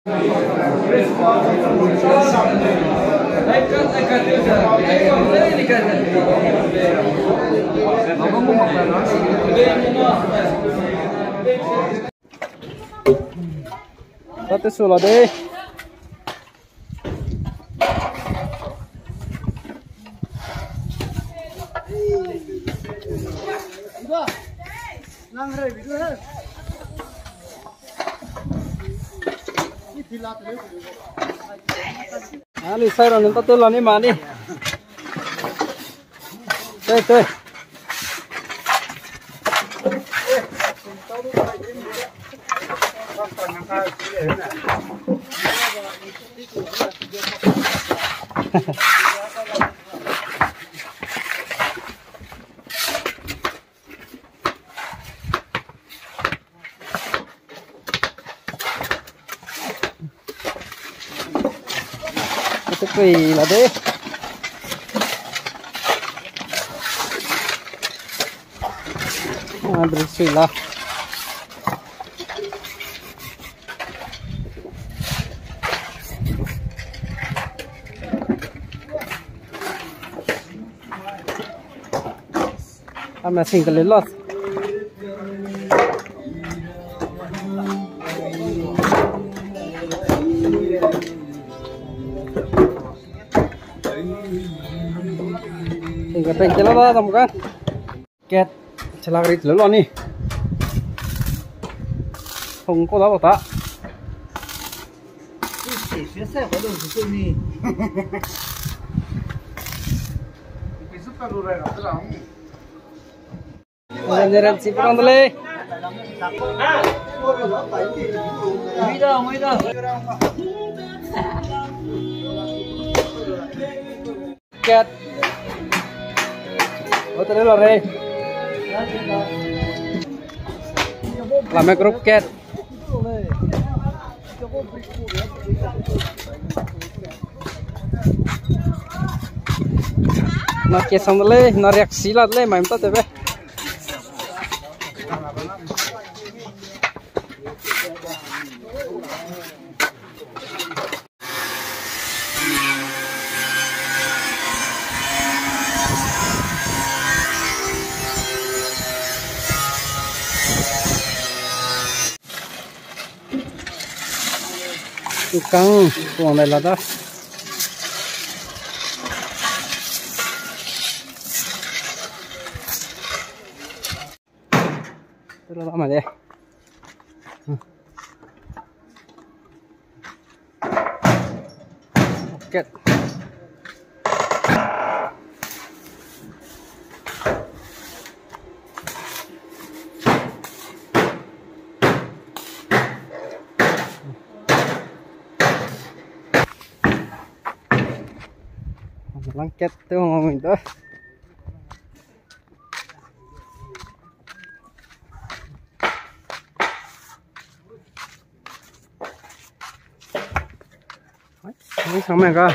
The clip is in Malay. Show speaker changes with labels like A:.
A: Tati sula deh. Ani sayur nanti tuh lani mani. Tuh. Itu quỳ là đấy. Bersih lah. Masih kelelot. Tinggal pengkel lah kamu kan. Ket celak rit lelo nih. Không có đâu ta. Jalan si perang dulu. Mudah. Ket. Oh tadi lari. Lama grup ket. Nak kesam dulu, nak reaksi lah dulu, main tak tebe. Tukang tuang dah dah. Terlalu lama deh. Oke. Langket tuh ngomong itu. Ini sama kah?